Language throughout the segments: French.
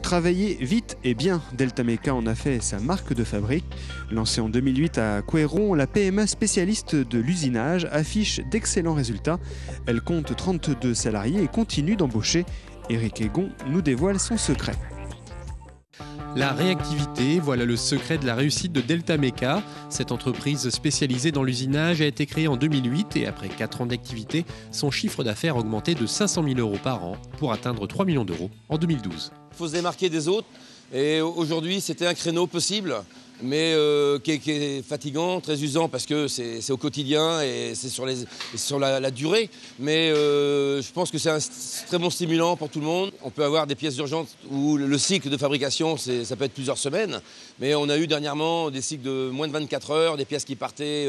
Travailler vite et bien, Delta Meca en a fait sa marque de fabrique. Lancée en 2008 à Couëron, la PME spécialiste de l'usinage affiche d'excellents résultats. Elle compte 32 salariés et continue d'embaucher. Éric Egon nous dévoile son secret. La réactivité, voilà le secret de la réussite de Delta Meca. Cette entreprise spécialisée dans l'usinage a été créée en 2008 et après 4 ans d'activité, son chiffre d'affaires a augmenté de 500 000 € par an pour atteindre 3 millions d'euros en 2012. Il faut se démarquer des autres et aujourd'hui c'était un créneau possible, mais qui est fatigant, très usant parce que c'est au quotidien et c'est sur la durée. Mais je pense que c'est un très bon stimulant pour tout le monde. On peut avoir des pièces d'urgence où le cycle de fabrication, ça peut être plusieurs semaines. Mais on a eu dernièrement des cycles de moins de 24 heures, des pièces qui partaient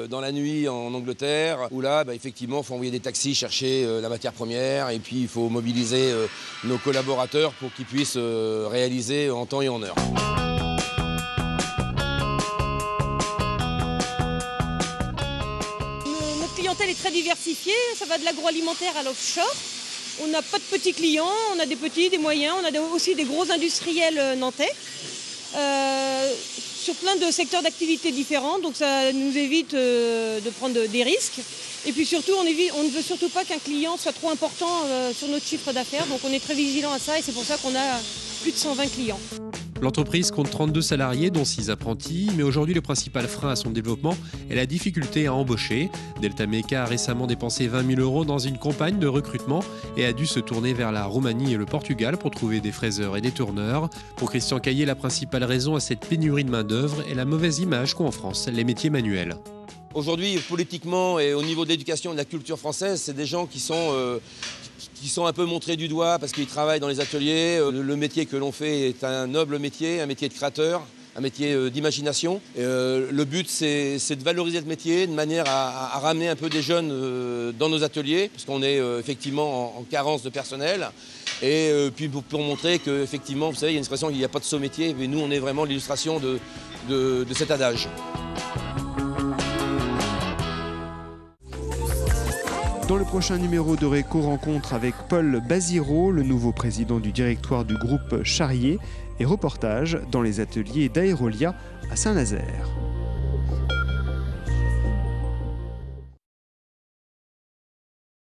dans la nuit en Angleterre, où là, effectivement, il faut envoyer des taxis chercher la matière première et puis il faut mobiliser nos collaborateurs pour qu'ils puissent réaliser en temps et en heure. Notre clientèle est très diversifiée, ça va de l'agroalimentaire à l'offshore. On n'a pas de petits clients, on a des petits, des moyens, on a aussi des gros industriels nantais. Sur plein de secteurs d'activité différents, donc ça nous évite de prendre des risques. Et puis surtout, on ne veut surtout pas qu'un client soit trop important sur notre chiffre d'affaires, donc on est très vigilant à ça et c'est pour ça qu'on a plus de 120 clients. L'entreprise compte 32 salariés, dont 6 apprentis, mais aujourd'hui le principal frein à son développement est la difficulté à embaucher. Delta Meca a récemment dépensé 20 000 € dans une campagne de recrutement et a dû se tourner vers la Roumanie et le Portugal pour trouver des fraiseurs et des tourneurs. Pour Christian Caillé, la principale raison à cette pénurie de main-d'œuvre est la mauvaise image qu'ont en France les métiers manuels. Aujourd'hui, politiquement et au niveau de l'éducation et de la culture française, c'est des gens qui sont un peu montrés du doigt parce qu'ils travaillent dans les ateliers. Le métier que l'on fait est un noble métier, un métier de créateur, un métier d'imagination. Le but, c'est de valoriser ce métier de manière à ramener un peu des jeunes dans nos ateliers, parce qu'on est effectivement en carence de personnel. Et puis pour montrer qu'effectivement, vous savez, il y a une expression, il n'y a pas de saut métier, mais nous, on est vraiment l'illustration de cet adage. Dans le prochain numéro de Réco, rencontre avec Paul Baziro, le nouveau président du directoire du groupe Charrier, et reportage dans les ateliers d'Aerolia à Saint-Nazaire.